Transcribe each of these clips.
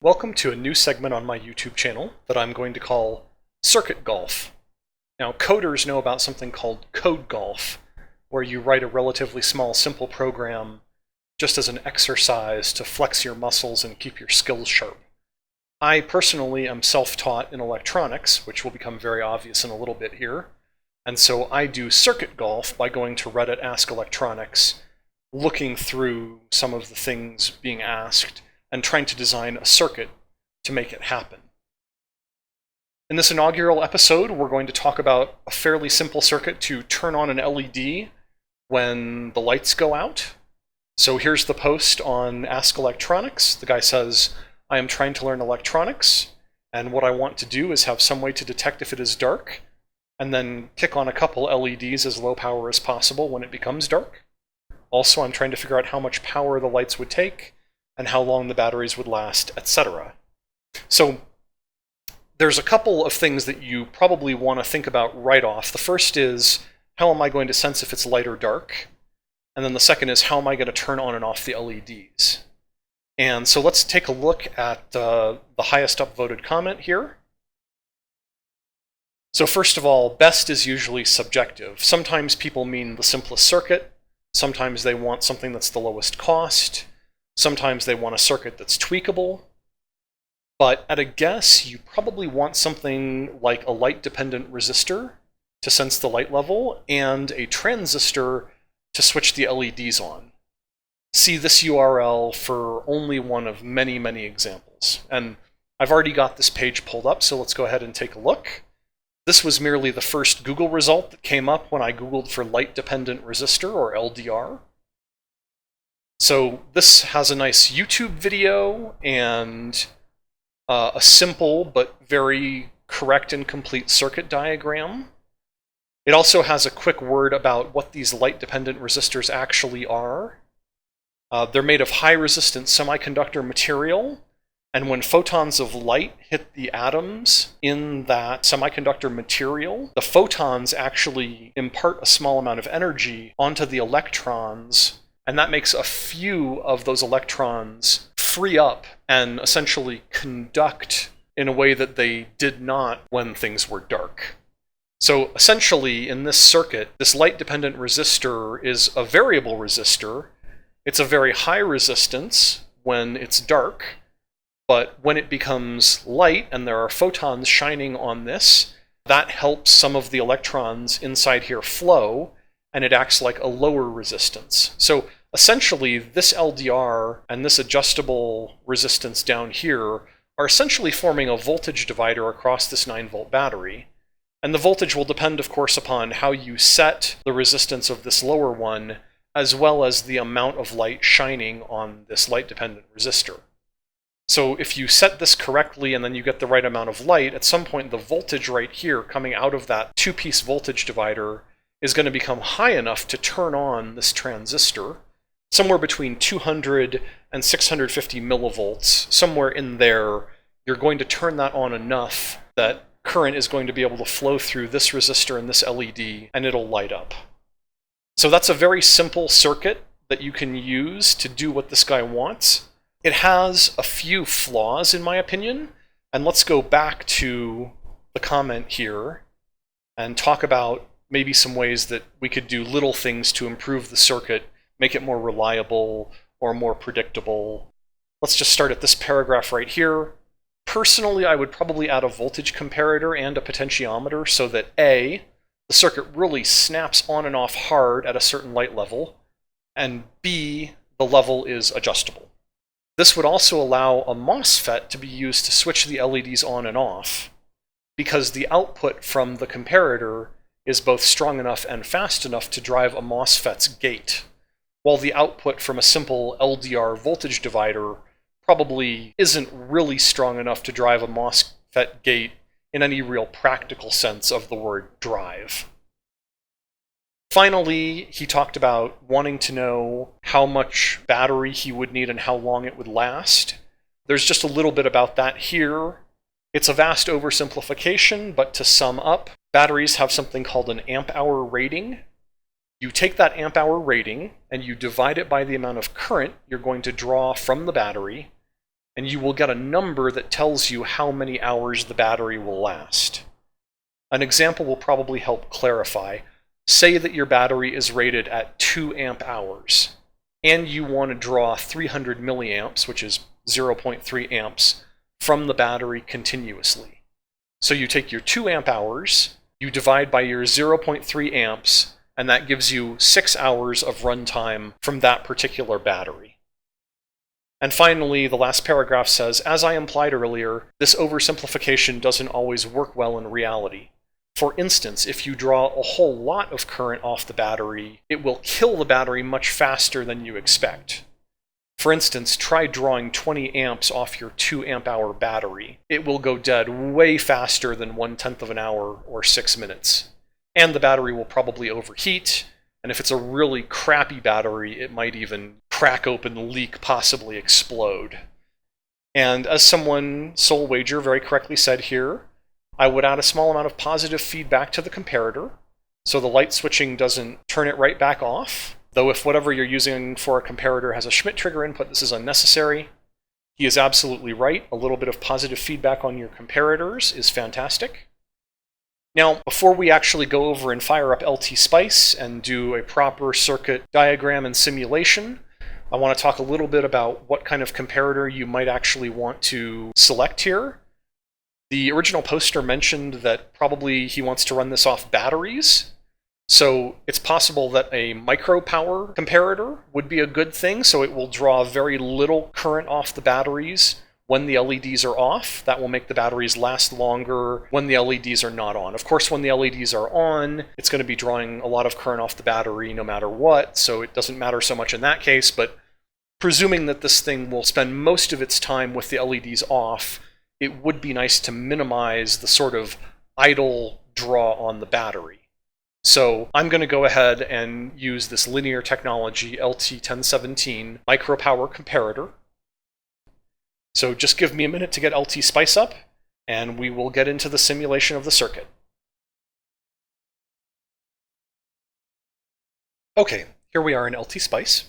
Welcome to a new segment on my YouTube channel that I'm going to call Circuit Golf. Now, coders know about something called code golf, where you write a relatively small, simple program just as an exercise to flex your muscles and keep your skills sharp. I personally am self-taught in electronics, which will become very obvious in a little bit here, and so I do circuit golf by going to Reddit Ask Electronics, looking through some of the things being asked, and trying to design a circuit to make it happen. In this inaugural episode, we're going to talk about a fairly simple circuit to turn on an LED when the lights go out. So here's the post on Ask Electronics. The guy says, I am trying to learn electronics, and what I want to do is have some way to detect if it is dark, and then kick on a couple LEDs as low power as possible when it becomes dark. Also, I'm trying to figure out how much power the lights would take, and how long the batteries would last, etc. So there's a couple of things that you probably want to think about right off. The first is, how am I going to sense if it's light or dark? And then the second is, how am I going to turn on and off the LEDs? And so let's take a look at the highest upvoted comment here. So first of all, best is usually subjective. Sometimes people mean the simplest circuit. Sometimes they want something that's the lowest cost. Sometimes they want a circuit that's tweakable, but at a guess, you probably want something like a light-dependent resistor to sense the light level and a transistor to switch the LEDs on. See this URL for only one of many, many examples. And I've already got this page pulled up, so let's go ahead and take a look. This was merely the first Google result that came up when I Googled for light-dependent resistor, or LDR. So this has a nice YouTube video and a simple but very correct and complete circuit diagram. It also has a quick word about what these light-dependent resistors actually are. They're made of high-resistance semiconductor material, and when photons of light hit the atoms in that semiconductor material, the photons actually impart a small amount of energy onto the electrons, and that makes a few of those electrons free up and essentially conduct in a way that they did not when things were dark. So essentially, in this circuit, this light-dependent resistor is a variable resistor. It's a very high resistance when it's dark, but when it becomes light and there are photons shining on this, that helps some of the electrons inside here flow, and it acts like a lower resistance. So essentially, this LDR and this adjustable resistance down here are essentially forming a voltage divider across this 9-volt battery. And the voltage will depend, of course, upon how you set the resistance of this lower one, as well as the amount of light shining on this light-dependent resistor. So if you set this correctly and then you get the right amount of light, at some point the voltage right here coming out of that two-piece voltage divider is going to become high enough to turn on this transistor, somewhere between 200 and 650 millivolts, somewhere in there. You're going to turn that on enough that current is going to be able to flow through this resistor and this LED, and it'll light up. So that's a very simple circuit that you can use to do what this guy wants. It has a few flaws, in my opinion, and let's go back to the comment here and talk about maybe some ways that we could do little things to improve the circuit, make it more reliable or more predictable. Let's just start at this paragraph right here. Personally, I would probably add a voltage comparator and a potentiometer so that A, the circuit really snaps on and off hard at a certain light level, and B, the level is adjustable. This would also allow a MOSFET to be used to switch the LEDs on and off, because the output from the comparator is both strong enough and fast enough to drive a MOSFET's gate, while the output from a simple LDR voltage divider probably isn't really strong enough to drive a MOSFET gate in any real practical sense of the word drive. Finally, he talked about wanting to know how much battery he would need and how long it would last. There's just a little bit about that here. It's a vast oversimplification, but to sum up, batteries have something called an amp-hour rating. You take that amp-hour rating and you divide it by the amount of current you're going to draw from the battery, and you will get a number that tells you how many hours the battery will last. An example will probably help clarify. Say that your battery is rated at 2 amp hours, and you want to draw 300 milliamps, which is 0.3 amps, from the battery continuously. So you take your 2 amp hours, you divide by your 0.3 amps, and that gives you 6 hours of runtime from that particular battery. And finally, the last paragraph says, as I implied earlier, this oversimplification doesn't always work well in reality. For instance, if you draw a whole lot of current off the battery, it will kill the battery much faster than you expect. For instance, try drawing 20 amps off your 2 amp hour battery. It will go dead way faster than 1/10 of an hour or 6 minutes. And the battery will probably overheat, and if it's a really crappy battery, it might even crack open, leak, possibly explode. And as someone, Soul Wager, very correctly said here, I would add a small amount of positive feedback to the comparator, so the light switching doesn't turn it right back off. Though if whatever you're using for a comparator has a Schmidt trigger input, this is unnecessary. He is absolutely right. A little bit of positive feedback on your comparators is fantastic. Now, before we actually go over and fire up LTSpice and do a proper circuit diagram and simulation, I want to talk a little bit about what kind of comparator you might actually want to select here. The original poster mentioned that probably he wants to run this off batteries. So it's possible that a micro power comparator would be a good thing, so it will draw very little current off the batteries when the LEDs are off. That will make the batteries last longer when the LEDs are not on. Of course, when the LEDs are on, it's going to be drawing a lot of current off the battery no matter what, so it doesn't matter so much in that case, but presuming that this thing will spend most of its time with the LEDs off, it would be nice to minimize the sort of idle draw on the battery. So I'm going to go ahead and use this linear technology LT1017 micro power comparator. So just give me a minute to get LTSpice up, and we will get into the simulation of the circuit. Okay, here we are in LTSpice,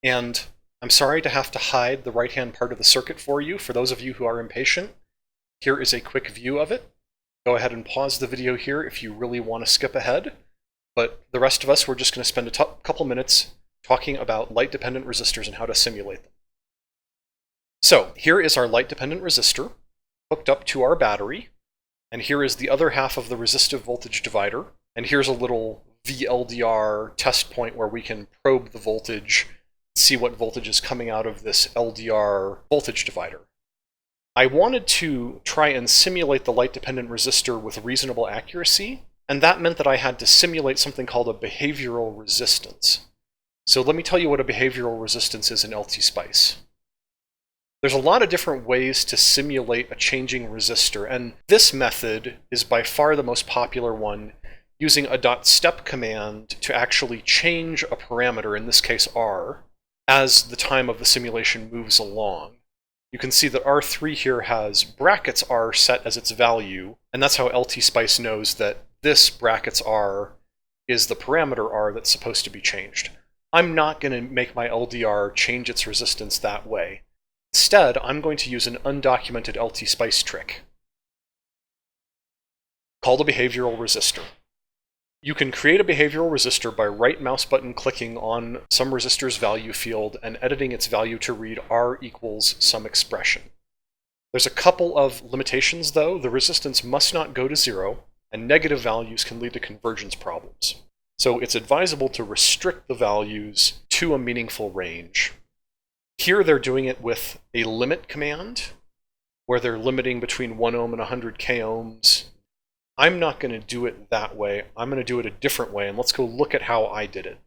and I'm sorry to have to hide the right-hand part of the circuit for you. For those of you who are impatient, here is a quick view of it. Go ahead and pause the video here if you really want to skip ahead. But the rest of us, we're just going to spend a couple minutes talking about light-dependent resistors and how to simulate them. So here is our light-dependent resistor hooked up to our battery. And here is the other half of the resistive voltage divider. And here's a little VLDR test point where we can probe the voltage, see what voltage is coming out of this LDR voltage divider. I wanted to try and simulate the light-dependent resistor with reasonable accuracy, and that meant that I had to simulate something called a behavioral resistance. So let me tell you what a behavioral resistance is in LTSpice. There's a lot of different ways to simulate a changing resistor, and this method is by far the most popular one, using a .step command to actually change a parameter, in this case R, as the time of the simulation moves along. You can see that R3 here has brackets R set as its value, and that's how LTSpice knows that this brackets R is the parameter R that's supposed to be changed. I'm not going to make my LDR change its resistance that way. Instead, I'm going to use an undocumented LTSpice trick called a behavioral resistor. You can create a behavioral resistor by right mouse button clicking on some resistor's value field and editing its value to read R equals some expression. There's a couple of limitations though. The resistance must not go to 0, and negative values can lead to convergence problems. So it's advisable to restrict the values to a meaningful range. Here they're doing it with a limit command, where they're limiting between 1 ohm and 100 k ohms. I'm not going to do it that way. I'm going to do it a different way, and let's go look at how I did it.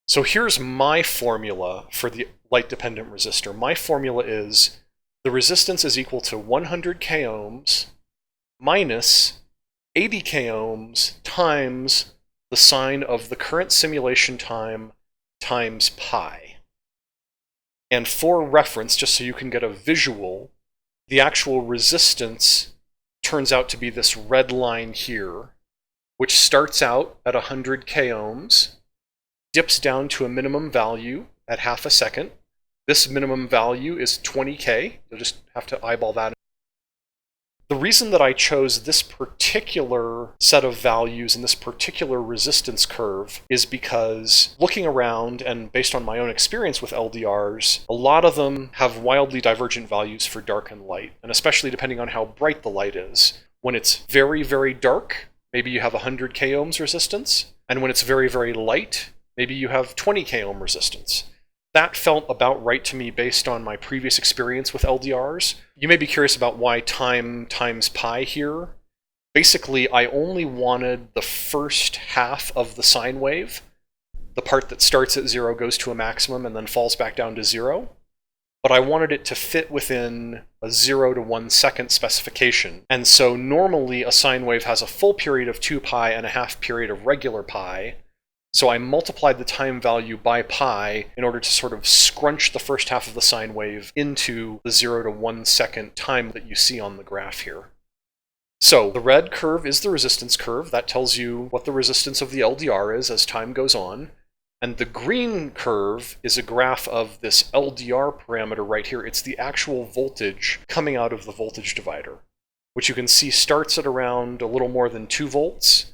So here's my formula for the light-dependent resistor. My formula is the resistance is equal to 100 k ohms minus 80 k ohms times the sine of the current simulation time times pi. And for reference, just so you can get a visual, the actual resistance turns out to be this red line here, which starts out at 100 k ohms, dips down to a minimum value at half a second. This minimum value is 20K. You'll just have to eyeball that. The reason that I chose this particular set of values and this particular resistance curve is because looking around and based on my own experience with LDRs, a lot of them have wildly divergent values for dark and light, and especially depending on how bright the light is. When it's very, very dark, maybe you have 100 k ohms resistance, and when it's very, very light, maybe you have 20 k ohm resistance. That felt about right to me based on my previous experience with LDRs. You may be curious about why time times pi here. Basically, I only wanted the first half of the sine wave, the part that starts at 0, goes to a maximum, and then falls back down to 0. But I wanted it to fit within a 0 to 1 second specification. And so normally a sine wave has a full period of 2 pi and a half period of regular pi. So I multiplied the time value by pi in order to sort of scrunch the first half of the sine wave into the 0 to 1 second time that you see on the graph here. So the red curve is the resistance curve. That tells you what the resistance of the LDR is as time goes on. And the green curve is a graph of this LDR parameter right here. It's the actual voltage coming out of the voltage divider, which you can see starts at around a little more than 2 volts.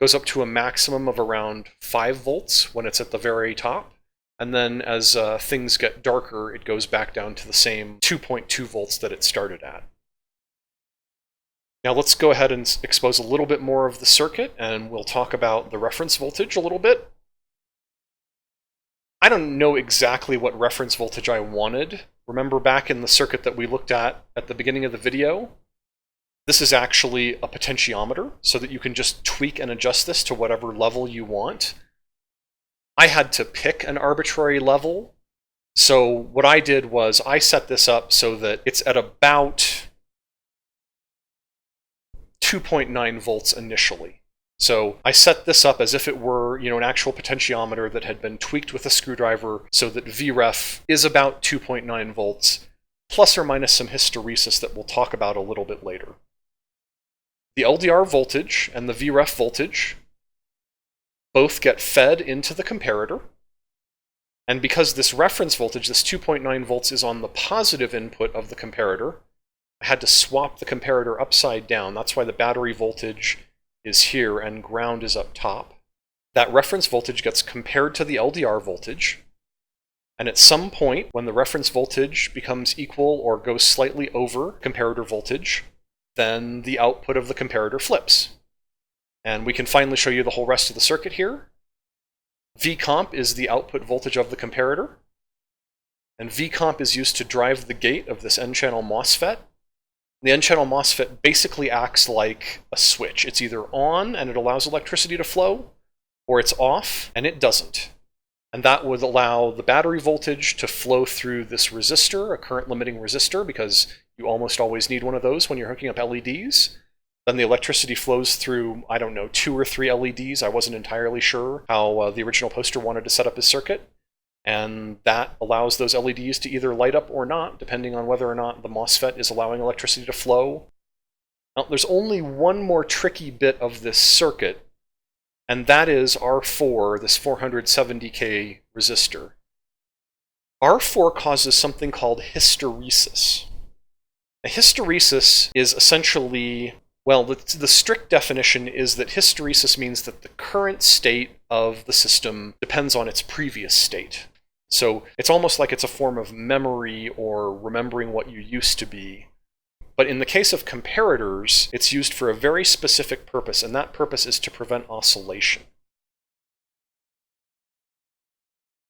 Goes up to a maximum of around 5 volts when it's at the very top. And then as things get darker, it goes back down to the same 2.2 volts that it started at. Now let's go ahead and expose a little bit more of the circuit, and we'll talk about the reference voltage a little bit. I don't know exactly what reference voltage I wanted. Remember back in the circuit that we looked at the beginning of the video? This is actually a potentiometer, so that you can just tweak and adjust this to whatever level you want. I had to pick an arbitrary level, so what I did was I set this up so that it's at about 2.9 volts initially. So I set this up as if it were, an actual potentiometer that had been tweaked with a screwdriver so that Vref is about 2.9 volts, plus or minus some hysteresis that we'll talk about a little bit later. The LDR voltage and the Vref voltage both get fed into the comparator. And because this reference voltage, this 2.9 volts, is on the positive input of the comparator, I had to swap the comparator upside down. That's why the battery voltage is here and ground is up top. That reference voltage gets compared to the LDR voltage. And at some point, when the reference voltage becomes equal or goes slightly over comparator voltage, then the output of the comparator flips. And we can finally show you the whole rest of the circuit here. Vcomp is the output voltage of the comparator. And Vcomp is used to drive the gate of this N-channel MOSFET. The N-channel MOSFET basically acts like a switch. It's either on and it allows electricity to flow, or it's off and it doesn't. And that would allow the battery voltage to flow through this resistor, a current limiting resistor, because you almost always need one of those when you're hooking up LEDs. Then the electricity flows through, 2 or 3 LEDs. I wasn't entirely sure how the original poster wanted to set up his circuit. And that allows those LEDs to either light up or not, depending on whether or not the MOSFET is allowing electricity to flow. Now, there's only one more tricky bit of this circuit, and that is R4, this 470K resistor. R4 causes something called hysteresis. A hysteresis is essentially, the strict definition is that hysteresis means that the current state of the system depends on its previous state. So it's almost like it's a form of memory or remembering what you used to be. But in the case of comparators, it's used for a very specific purpose, and that purpose is to prevent oscillation.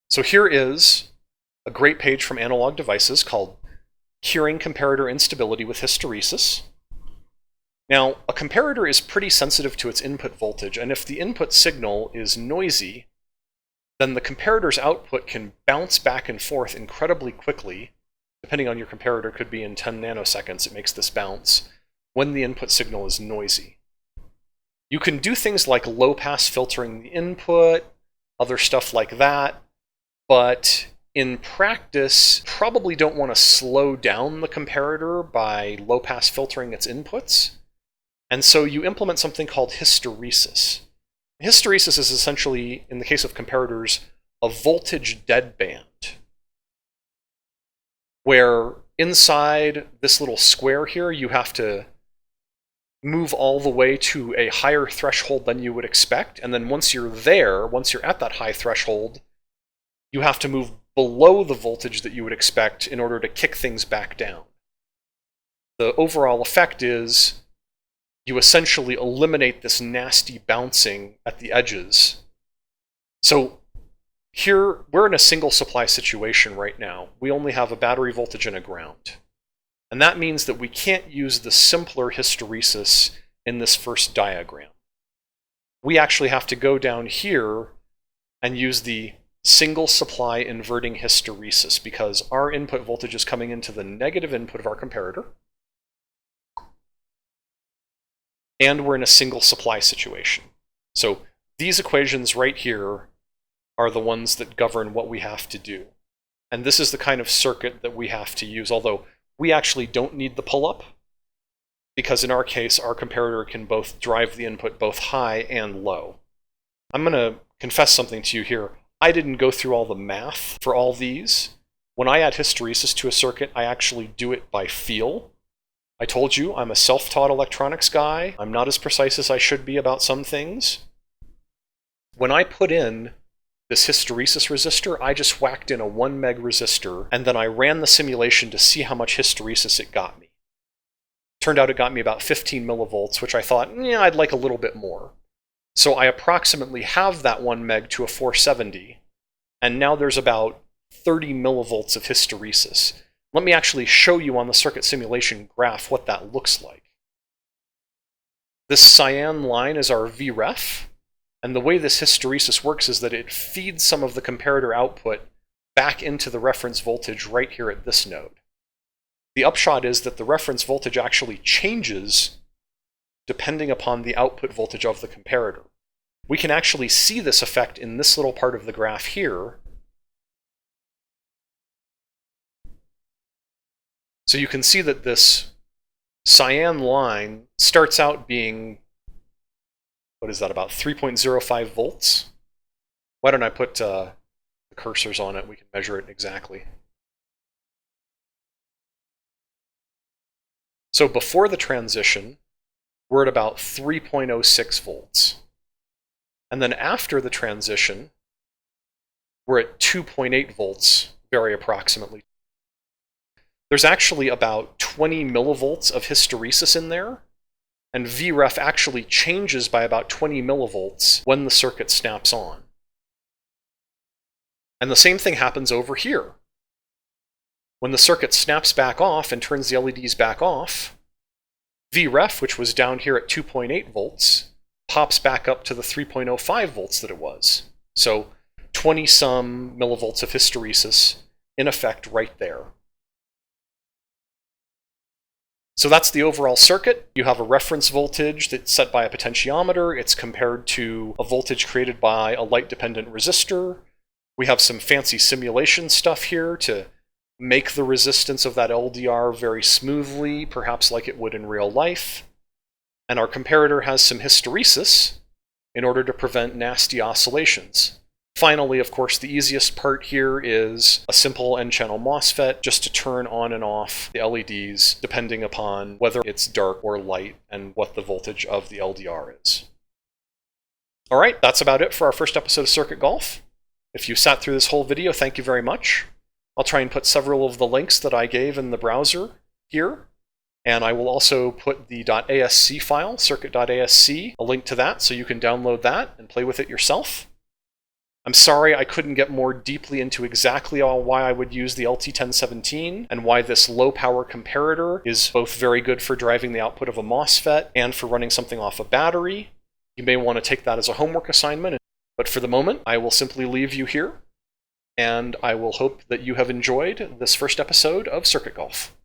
So here is a great page from Analog Devices called Curing Comparator Instability with Hysteresis. Now, a comparator is pretty sensitive to its input voltage, and if the input signal is noisy, then the comparator's output can bounce back and forth incredibly quickly. Depending on your comparator, could be in 10 nanoseconds it makes this bounce when the input signal is noisy. You can do things like low-pass filtering the input, other stuff like that, but in practice, probably don't want to slow down the comparator by low-pass filtering its inputs. And so you implement something called hysteresis. Hysteresis is essentially, in the case of comparators, a voltage deadband, where inside this little square here, you have to move all the way to a higher threshold than you would expect, and then once you're there, once you're at that high threshold, you have to move below the voltage that you would expect in order to kick things back down. The overall effect is you essentially eliminate this nasty bouncing at the edges. So here, we're in a single supply situation right now. We only have a battery voltage and a ground. And that means that we can't use the simpler hysteresis in this first diagram. We actually have to go down here and use the single supply inverting hysteresis because our input voltage is coming into the negative input of our comparator. And we're in a single supply situation. So these equations right here are the ones that govern what we have to do. And this is the kind of circuit that we have to use, although we actually don't need the pull-up, because in our case, our comparator can both drive the input both high and low. I'm going to confess something to you here. I didn't go through all the math for all these. When I add hysteresis to a circuit, I actually do it by feel. I told you I'm a self-taught electronics guy. I'm not as precise as I should be about some things. When I put in this hysteresis resistor, I just whacked in a 1 meg resistor, and then I ran the simulation to see how much hysteresis it got me. Turned out it got me about 15 millivolts, which I thought, yeah, I'd like a little bit more. So I approximately have that 1 meg to a 470, and now there's about 30 millivolts of hysteresis. Let me actually show you on the circuit simulation graph what that looks like. This cyan line is our Vref. And the way this hysteresis works is that it feeds some of the comparator output back into the reference voltage right here at this node. The upshot is that the reference voltage actually changes depending upon the output voltage of the comparator. We can actually see this effect in this little part of the graph here. So you can see that this cyan line starts out being, what is that, about 3.05 volts? Why don't I put the cursors on it? We can measure it exactly. So before the transition, we're at about 3.06 volts. And then after the transition, we're at 2.8 volts, very approximately. There's actually about 20 millivolts of hysteresis in there, and Vref actually changes by about 20 millivolts when the circuit snaps on. And the same thing happens over here. When the circuit snaps back off and turns the LEDs back off, Vref, which was down here at 2.8 volts, pops back up to the 3.05 volts that it was. So 20-some millivolts of hysteresis in effect right there. So that's the overall circuit. You have a reference voltage that's set by a potentiometer. It's compared to a voltage created by a light-dependent resistor. We have some fancy simulation stuff here to make the resistance of that LDR very smoothly, perhaps like it would in real life. And our comparator has some hysteresis in order to prevent nasty oscillations. Finally, of course, the easiest part here is a simple N-channel MOSFET just to turn on and off the LEDs depending upon whether it's dark or light and what the voltage of the LDR is. All right, that's about it for our first episode of Circuit Golf. If you sat through this whole video, thank you very much. I'll try and put several of the links that I gave in the browser here. And I will also put the .asc file, circuit.asc, a link to that so you can download that and play with it yourself. I'm sorry I couldn't get more deeply into exactly why I would use the LT1017 and why this low power comparator is both very good for driving the output of a MOSFET and for running something off a battery. You may want to take that as a homework assignment, but for the moment I will simply leave you here, and I will hope that you have enjoyed this first episode of Circuit Golf.